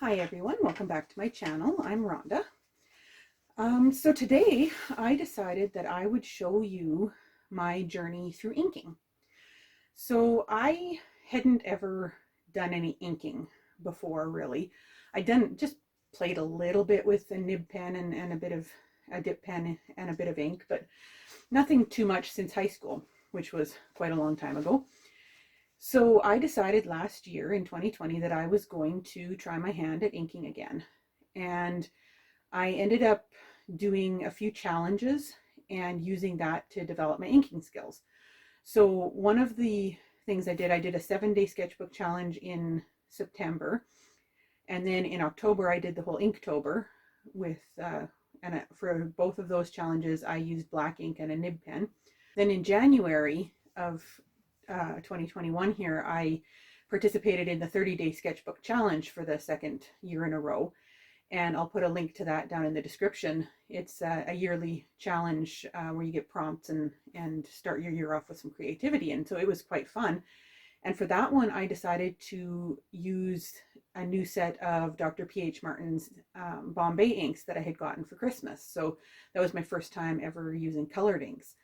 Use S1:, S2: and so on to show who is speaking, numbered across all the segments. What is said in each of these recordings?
S1: Hi everyone, welcome back to my channel. I'm Rhonda. So today I decided that I would show you my journey through inking. So I hadn't ever done any inking before, really. Just played a little bit with a nib pen and a bit of a dip pen and a bit of ink, but nothing too much since high school, which was quite a long time ago. So I decided last year in 2020 that I was going to try my hand at inking again. And I ended up doing a few challenges and using that to develop my inking skills. So one of the things I did a 7-day sketchbook challenge in September. And then in October, I did the whole Inktober for both of those challenges, I used black ink and a nib pen. Then in January of 2021 here, I participated in the 30-day sketchbook challenge for the second year in a row. And I'll put a link to that down in the description. It's a yearly challenge where you get prompts and start your year off with some creativity. And so it was quite fun. And for that one, I decided to use a new set of Dr. P.H. Martin's Bombay inks that I had gotten for Christmas. So that was my first time ever using colored inks.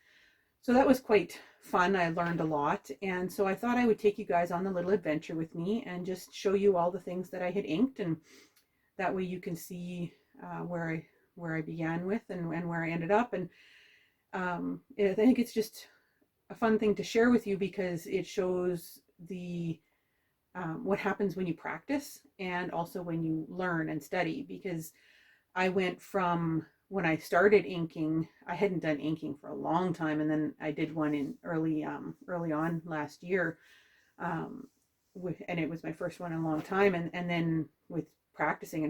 S1: So that was quite fun. I learned a lot. And so I thought I would take you guys on the little adventure with me and just show you all the things that I had inked. And that way you can see where I began with and where I ended up. And I think it's just a fun thing to share with you because it shows what happens when you practice and also when you learn and study. Because I went from when I started inking, I hadn't done inking for a long time, and then I did one in early on last year, and it was my first one in a long time. And then with practicing,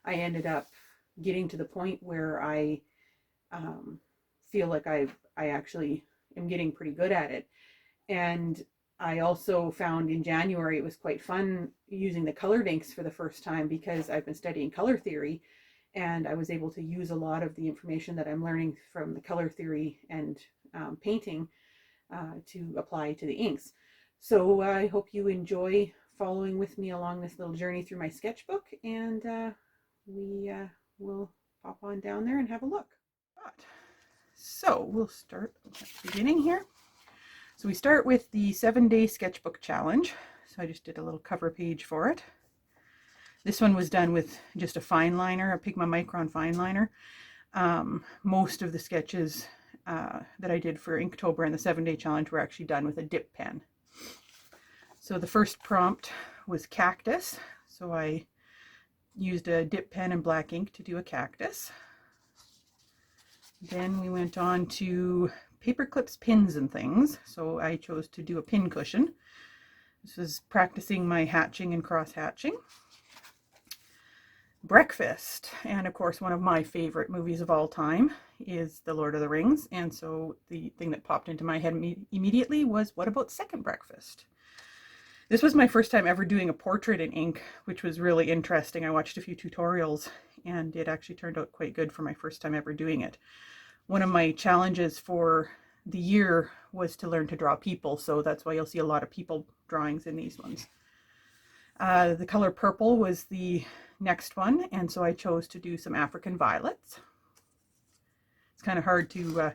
S1: I ended up getting to the point where I feel like I actually am getting pretty good at it. And I also found in January it was quite fun using the colored inks for the first time because I've been studying color theory, and I was able to use a lot of the information that I'm learning from the color theory and painting to apply to the inks. So I hope you enjoy following with me along this little journey through my sketchbook, and we will pop on down there and have a look. So we'll start at the beginning here. So we start with the 7-day sketchbook challenge. So I just did a little cover page for it. This one was done with just a fine liner, a Pigma Micron fine liner. Most of the sketches that I did for Inktober and the 7-day challenge were actually done with a dip pen. So the first prompt was cactus. So I used a dip pen and black ink to do a cactus. Then we went on to paper clips, pins, and things. So I chose to do a pin cushion. This was practicing my hatching and cross hatching. Breakfast, and of course one of my favorite movies of all time is The Lord of the Rings, and so the thing that popped into my head immediately was, what about second breakfast? This was my first time ever doing a portrait in ink, which was really interesting. I watched a few tutorials and it actually turned out quite good for my first time ever doing it. One of my challenges for the year was to learn to draw people, so that's why you'll see a lot of people drawings in these ones. The color purple was the next one, and so I chose to do some African violets. It's kind of hard to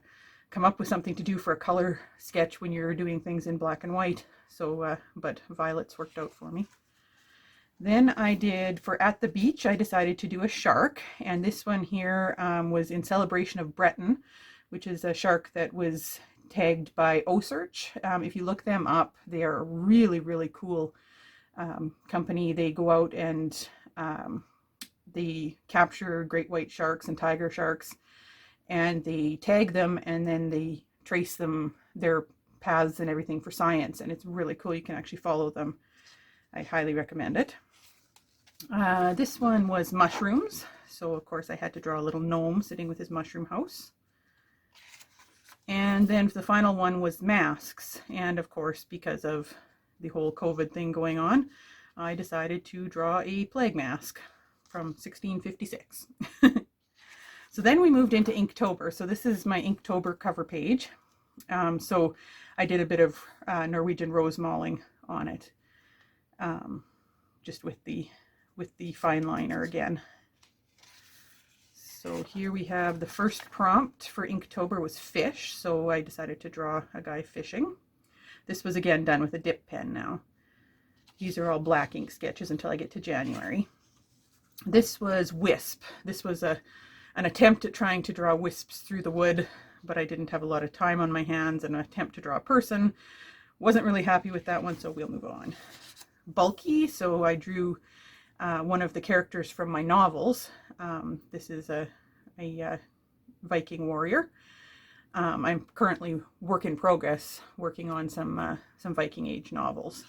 S1: come up with something to do for a color sketch when you're doing things in black and white, so but violets worked out for me. Then I did, for At the Beach, I decided to do a shark, and this one here was in celebration of Breton, which is a shark that was tagged by OSearch. If you look them up, they are a really, really cool company. They go out and they capture great white sharks and tiger sharks, and they tag them, and then they trace their paths and everything for science, and it's really cool. You can actually follow them. I highly recommend it. This one was mushrooms, so of course I had to draw a little gnome sitting with his mushroom house. And then the final one was masks, and of course because of the whole COVID thing going on, I decided to draw a plague mask from 1656. So then we moved into Inktober. So this is my Inktober cover page. So I did a bit of Norwegian rose mauling on it. just with the fine liner again. So here we have the first prompt for Inktober was fish, so I decided to draw a guy fishing. This was again done with a dip pen now. These are all black ink sketches until I get to January. This was wisp. This was an attempt at trying to draw wisps through the wood, but I didn't have a lot of time on my hands, and an attempt to draw a person. Wasn't really happy with that one, so we'll move on. Bulky, so I drew one of the characters from my novels. This is a Viking Warrior. I'm currently work in progress, working on some Viking Age novels.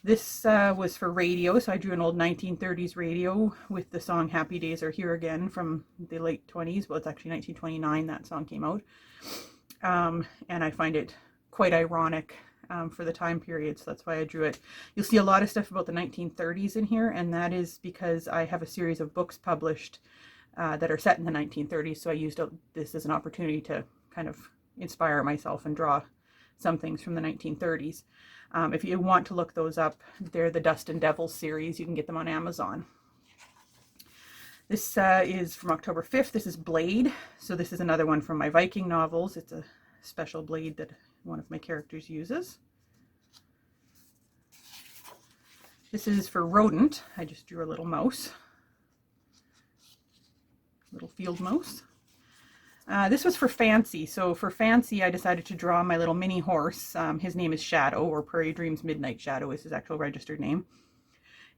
S1: This was for radio, so I drew an old 1930s radio with the song Happy Days Are Here Again from the late 20s. Well, it's actually 1929 that song came out. And I find it quite ironic for the time period, so that's why I drew it. You'll see a lot of stuff about the 1930s in here, and that is because I have a series of books published that are set in the 1930s, so I used this as an opportunity to kind of inspire myself and draw some things from the 1930s. If you want to look those up, they're the Dust and Devils series. You can get them on Amazon. This is from October 5th. This is Blade. So this is another one from my Viking novels. It's a special blade that one of my characters uses. This is for Rodent. I just drew a little mouse. Little field mouse. This was for Fancy. So for Fancy, I decided to draw my little mini horse. His name is Shadow, or Prairie Dreams Midnight Shadow is his actual registered name.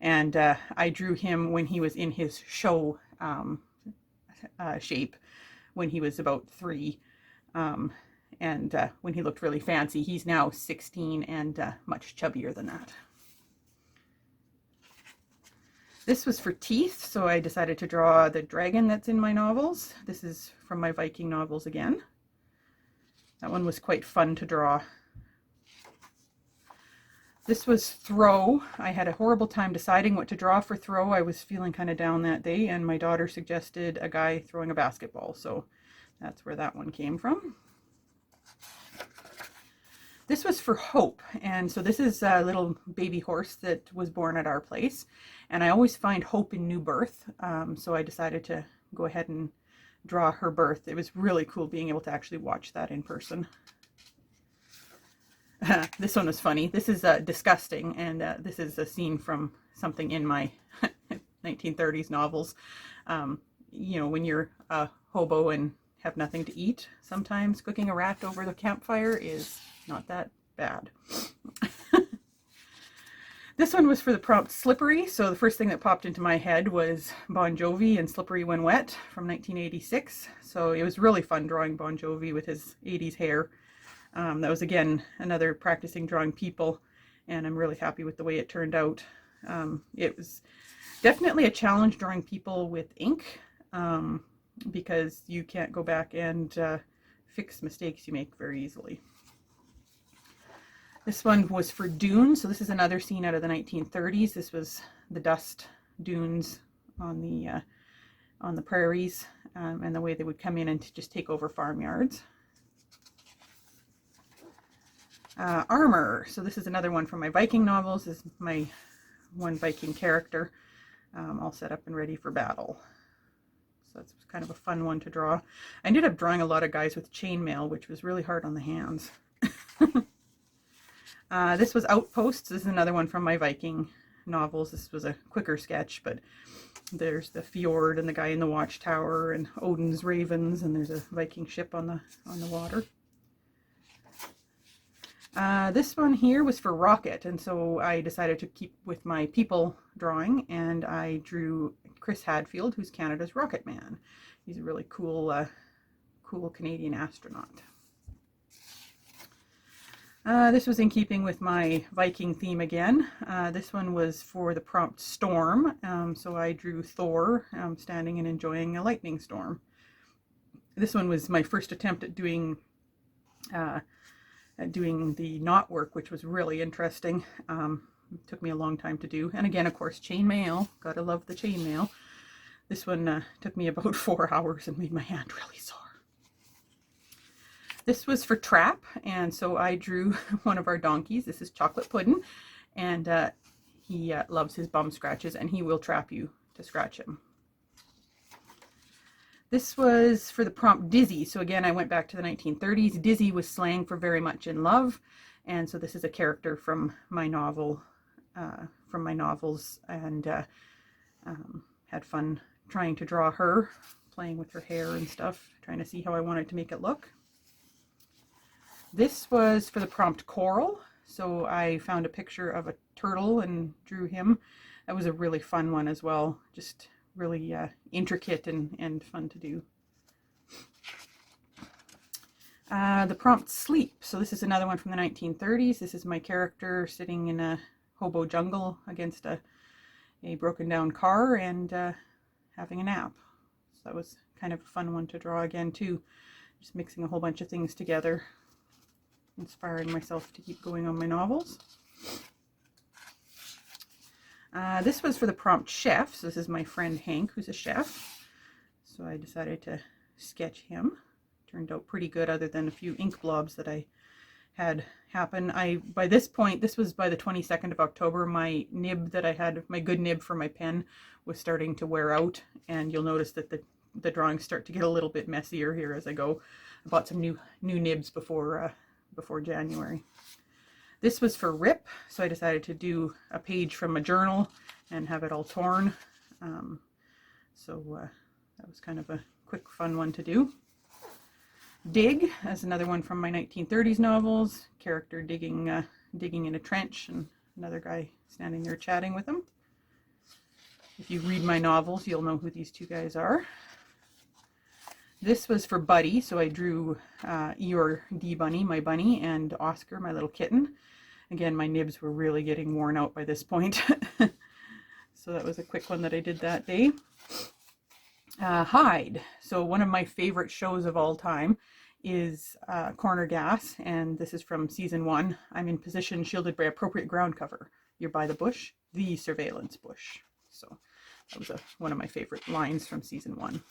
S1: And I drew him when he was in his show shape, when he was about 3. And when he looked really fancy. He's now 16 and much chubbier than that. This was for Teeth, so I decided to draw the dragon that's in my novels. This is from my Viking novels again. That one was quite fun to draw. This was Throw. I had a horrible time deciding what to draw for Throw. I was feeling kind of down that day, and my daughter suggested a guy throwing a basketball, so that's where that one came from. This was for Hope, and so this is a little baby horse that was born at our place, and I always find hope in new birth, so I decided to go ahead and draw her birth. It was really cool being able to actually watch that in person. This one was funny. This is Disgusting, and this is a scene from something in my 1930s novels. You know, when you're a hobo and have nothing to eat, sometimes cooking a rat over the campfire is not that bad. This one was for the prompt Slippery. So the first thing that popped into my head was Bon Jovi and Slippery When Wet from 1986. So it was really fun drawing Bon Jovi with his 80s hair. That was again another practicing drawing people, and I'm really happy with the way it turned out. It was definitely a challenge drawing people with ink, because you can't go back and fix mistakes you make very easily. This one was for Dune, so this is another scene out of the 1930s. This was the dust dunes on the prairies, and the way they would come in and just take over farmyards. Armor, so this is another one from my Viking novels. This is my one Viking character, all set up and ready for battle. So that's kind of a fun one to draw. I ended up drawing a lot of guys with chainmail, which was really hard on the hands. This was Outpost. This is another one from my Viking novels. This was a quicker sketch, but there's the fjord and the guy in the watchtower and Odin's ravens, and there's a Viking ship on the water. This one here was for Rocket, and so I decided to keep with my people drawing, and I drew Chris Hadfield, who's Canada's Rocket Man. He's a really cool, cool Canadian astronaut. This was in keeping with my Viking theme again. This one was for the prompt Storm, so I drew Thor standing and enjoying a lightning storm. This one was my first attempt at doing the knot work, which was really interesting. It took me a long time to do. And again, of course, chainmail. Gotta love the chainmail. This one took me about 4 hours and made my hand really sore. This was for Trap, and so I drew one of our donkeys. This is Chocolate Puddin', and he loves his bum scratches, and he will trap you to scratch him. This was for the prompt Dizzy. So again, I went back to the 1930s. Dizzy was slang for very much in love. And so this is a character from my novel, from my novels, and had fun trying to draw her, playing with her hair and stuff, trying to see how I wanted to make it look. This was for the prompt Coral. So I found a picture of a turtle and drew him. That was a really fun one as well. Just really intricate and fun to do. The prompt Sleep. So this is another one from the 1930s. This is my character sitting in a hobo jungle against a broken down car and having a nap. So that was kind of a fun one to draw again too. Just mixing a whole bunch of things together, inspiring myself to keep going on my novels. This was for the prompt Chef. So this is my friend Hank, who's a chef. So I decided to sketch him. Turned out pretty good, other than a few ink blobs that I had happen. By this point, this was by the 22nd of October, my nib that I had, my good nib for my pen, was starting to wear out. And you'll notice that the drawings start to get a little bit messier here as I go. I bought some new nibs before January. This was for Rip, so I decided to do a page from a journal and have it all torn. That was kind of a quick, fun one to do. Dig is another one from my 1930s novels. Character digging in a trench and another guy standing there chatting with him. If you read my novels, you'll know who these two guys are. This was for Buddy, so I drew Eeyore D Bunny, my bunny, and Oscar, my little kitten. Again, my nibs were really getting worn out by this point. So that was a quick one that I did that day. Hide. So one of my favorite shows of all time is Corner Gas, and this is from season 1. I'm in position shielded by appropriate ground cover. You're by the bush, the surveillance bush. So that was one of my favorite lines from season 1.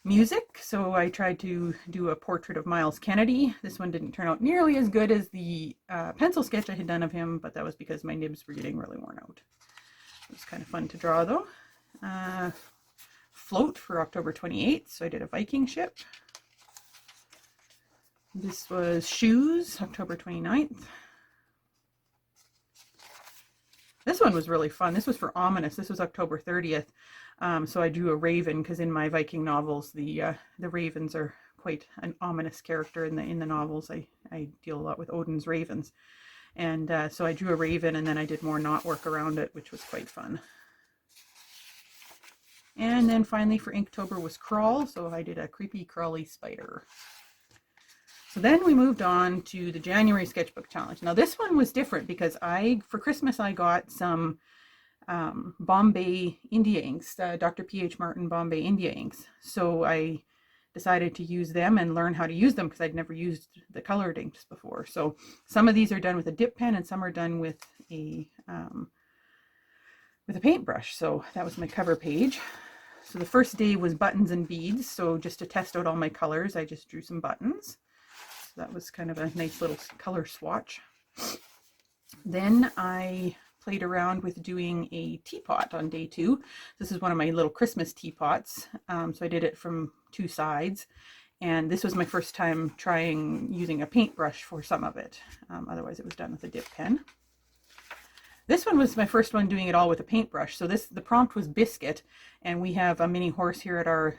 S1: Music. So I tried to do a portrait of Miles Kennedy. This one didn't turn out nearly as good as the pencil sketch I had done of him, but that was because my nibs were getting really worn out. It was kind of fun to draw though. Float for October 28th, so I did a Viking ship. This was Shoes, October 29th. This one was really fun. This was for Ominous. This was October 30th. So I drew a raven because in my Viking novels, the ravens are quite an ominous character in the novels. I deal a lot with Odin's ravens. And so I drew a raven and then I did more knot work around it, which was quite fun. And then finally for Inktober was Crawl. So I did a creepy crawly spider. So then we moved on to the January Sketchbook Challenge. Now this one was different because for Christmas I got some Bombay India inks, Dr. P.H. Martin Bombay India inks. So I decided to use them and learn how to use them because I'd never used the colored inks before. So some of these are done with a dip pen and some are done with a paintbrush. So that was my cover page. So the first day was buttons and beads. So just to test out all my colors, I just drew some buttons. So that was kind of a nice little color swatch. Then I played around with doing a teapot on day 2. This is one of my little Christmas teapots. So I did it from 2 sides. And this was my first time trying using a paintbrush for some of it. Otherwise it was done with a dip pen. This one was my first one doing it all with a paintbrush. So the prompt was Biscuit. And we have a mini horse here at our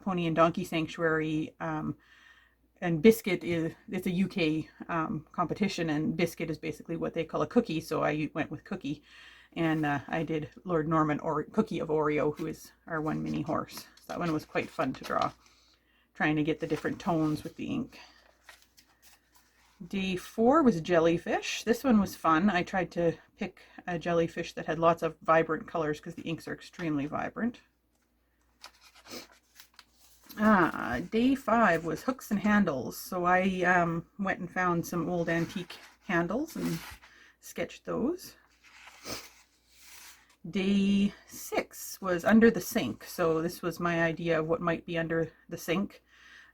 S1: Pony and Donkey Sanctuary. And Biscuit it's a UK competition, and Biscuit is basically what they call a cookie, so I went with Cookie. And I did Lord Norman or Cookie of Oreo, who is our one mini horse. So that one was quite fun to draw, trying to get the different tones with the ink. Day 4 was Jellyfish. This one was fun. I tried to pick a jellyfish that had lots of vibrant colors because the inks are extremely vibrant. Day 5 was Hooks and Handles. So I went and found some old antique handles and sketched those. Day 6 was Under the Sink. So this was my idea of what might be under the sink,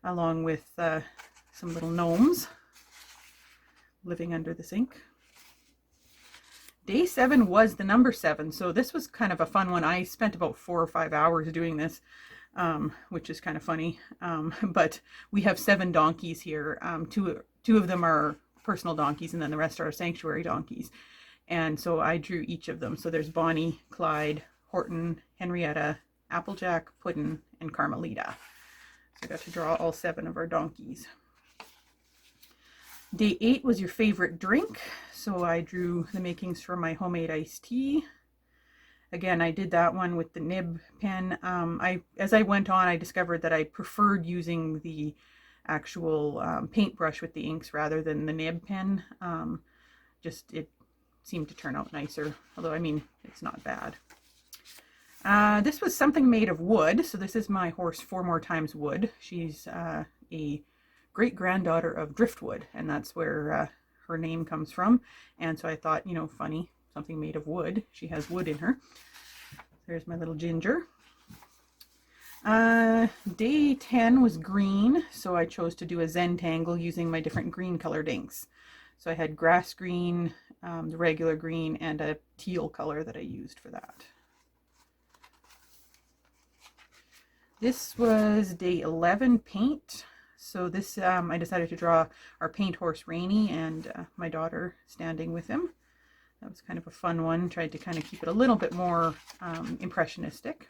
S1: along with some little gnomes living under the sink. Day 7 was the number 7, so this was kind of a fun one. I spent about 4 or 5 hours doing this, which is kind of funny. But we have 7 donkeys here. Two of them are personal donkeys, and then the rest are sanctuary donkeys. And so I drew each of them. So there's Bonnie, Clyde, Horton, Henrietta, Applejack, Puddin, and Carmelita. So I got to draw all 7 of our donkeys. Day 8 was your favorite drink. So I drew the makings for my homemade iced tea. Again, I did that one with the nib pen. As I went on, I discovered that I preferred using the actual paintbrush with the inks rather than the nib pen. It seemed to turn out nicer, although I mean, it's not bad. This was something made of wood. So this is my horse 4 More Times Wood. She's a great-granddaughter of driftwood, and that's where her name comes from. And so I thought, you know, funny, something made of wood. She has wood in her. There's my little Ginger. Day 10 was green, so I chose to do a Zentangle using my different green colored inks. So I had grass green, the regular green, and a teal color that I used for that. This was day 11, paint. So this, I decided to draw our paint horse Rainy and my daughter standing with him. That was kind of a fun one. Tried to kind of keep it a little bit more impressionistic.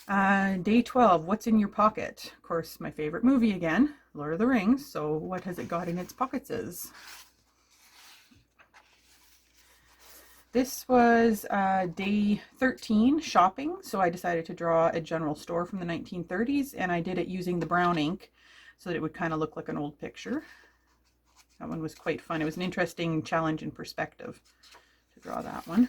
S1: Day 12, what's in your pocket? Of course, my favorite movie again, Lord of the Rings. So what has it got in its pockets is? This was day 13, shopping. So I decided to draw a general store from the 1930s, and I did it using the brown ink so that it would kind of look like an old picture. That one was quite fun. It was an interesting challenge in perspective to draw that one.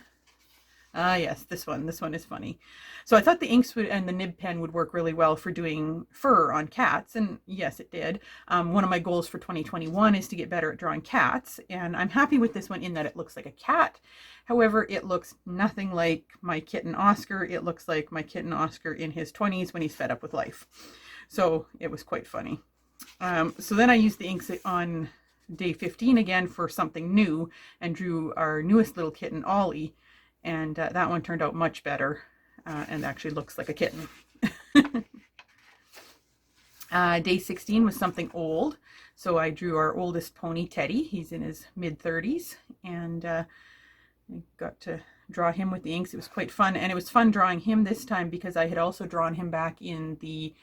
S1: Yes, this one is funny. So I thought the inks and the nib pen would work really well for doing fur on cats, and yes, it did. One of my goals for 2021 is to get better at drawing cats, and I'm happy with this one in that it looks like a cat. However, it looks nothing like my kitten Oscar. It looks like my kitten Oscar in his 20s when he's fed up with life. So it was quite funny. So then I used the inks on day 15 again for something new and drew our newest little kitten, Ollie. And that one turned out much better and actually looks like a kitten. Day 16 was something old. So I drew our oldest pony, Teddy. He's in his mid-30s. And I got to draw him with the inks. It was quite fun. And it was fun drawing him this time because I had also drawn him back in the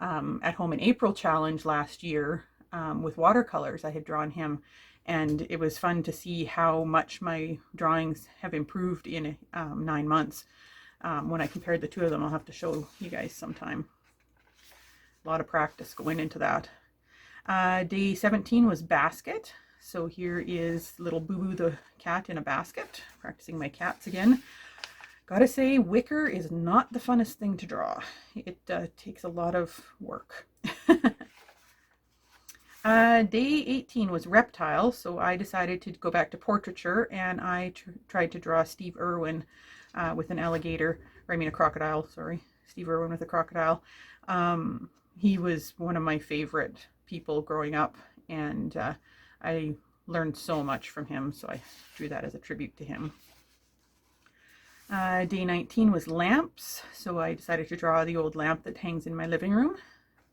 S1: At Home in April challenge last year with watercolors. I had drawn him. And it was fun to see how much my drawings have improved in 9 months. When I compared the 2 of them, I'll have to show you guys sometime. A lot of practice going into that. Day 17 was basket. So here is little Boo Boo the cat in a basket. Practicing my cats again. Gotta say, wicker is not the funnest thing to draw. It takes a lot of work. Day 18 was reptile, so I decided to go back to portraiture, and I tried to draw Steve Irwin with an alligator, or I mean a crocodile, sorry. Steve Irwin with a crocodile. He was one of my favorite people growing up, and I learned so much from him, so I drew that as a tribute to him. Day 19 was lamps, so I decided to draw the old lamp that hangs in my living room.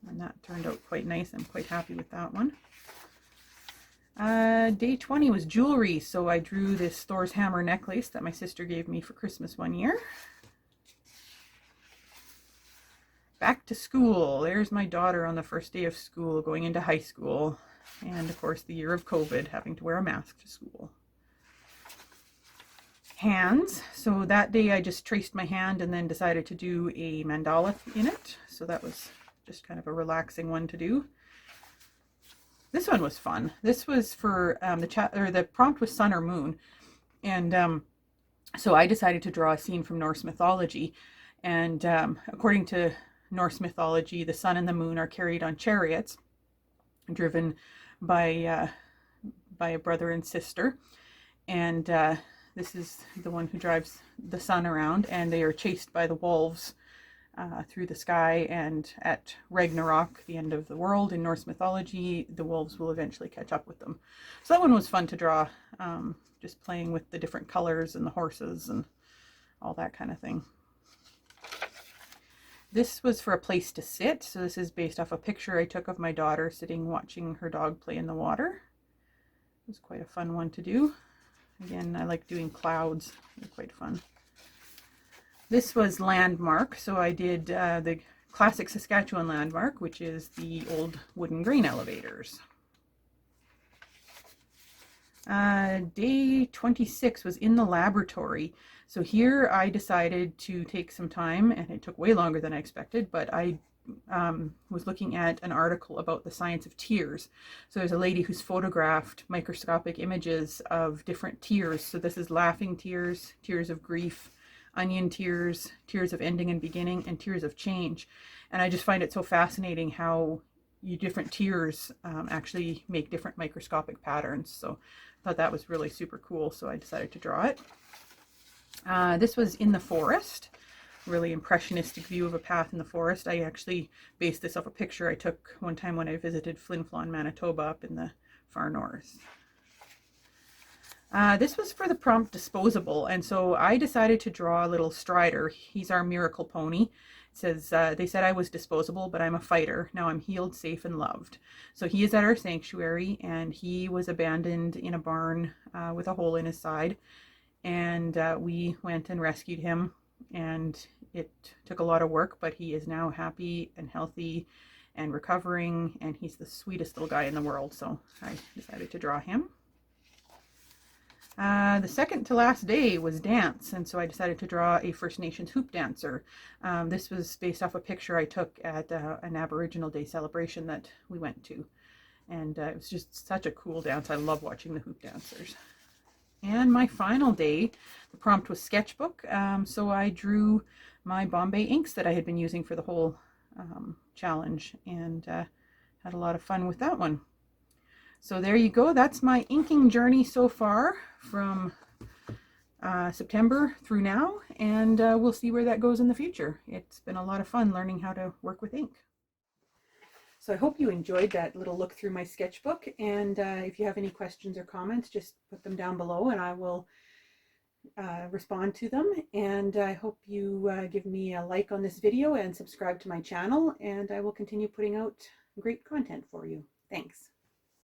S1: And that turned out quite nice. I'm quite happy with that one. Day 20 was jewelry. So I drew this Thor's hammer necklace that my sister gave me for Christmas one year. Back to school. There's my daughter on the first day of school, going into high school. And of course, the year of COVID, having to wear a mask to school. Hands. So that day I just traced my hand and then decided to do a mandala in it. So that was just kind of a relaxing one to do. This one was fun. This was for the prompt was sun or moon, and so I decided to draw a scene from Norse mythology. And according to Norse mythology, the sun and the moon are carried on chariots, driven by a brother and sister. And this is the one who drives the sun around, and they are chased by the wolves through the sky, and at Ragnarok, the end of the world in Norse mythology, the wolves will eventually catch up with them. So that one was fun to draw, just playing with the different colors and the horses and all that kind of thing. This was for a place to sit, so this is based off a picture I took of my daughter sitting watching her dog play in the water. It was quite a fun one to do. Again, I like doing clouds, they're quite fun. This was landmark, so I did the classic Saskatchewan landmark, which is the old wooden grain elevators. Day 26 was in the laboratory. So here I decided to take some time, and it took way longer than I expected, but I was looking at an article about the science of tears. So there's a lady who's photographed microscopic images of different tears. So this is laughing tears, tears of grief, onion tears, tears of ending and beginning, and tears of change. And I just find it so fascinating how different tears actually make different microscopic patterns. So I thought that was really super cool, so I decided to draw it. This was in the forest, really impressionistic view of a path in the forest. I actually based this off a picture I took one time when I visited Flin Flon, Manitoba, up in the far north. This was for the prompt disposable, and so I decided to draw a little Strider. He's our miracle pony. It says, they said I was disposable, but I'm a fighter. Now I'm healed, safe, and loved. So he is at our sanctuary, and he was abandoned in a barn with a hole in his side. And we went and rescued him, and it took a lot of work, but he is now happy and healthy and recovering, and he's the sweetest little guy in the world. So I decided to draw him. The second to last day was dance, and so I decided to draw a First Nations hoop dancer. This was based off a picture I took at an Aboriginal Day celebration that we went to, and it was just such a cool dance. I love watching the hoop dancers. And my final day, the prompt was sketchbook, so I drew my Bombay inks that I had been using for the whole challenge, and had a lot of fun with that one. So there you go. That's my inking journey so far from September through now, and we'll see where that goes in the future. It's been a lot of fun learning how to work with ink. So I hope you enjoyed that little look through my sketchbook, and if you have any questions or comments, just put them down below and I will respond to them. And I hope you give me a like on this video and subscribe to my channel, and I will continue putting out great content for you. Thanks.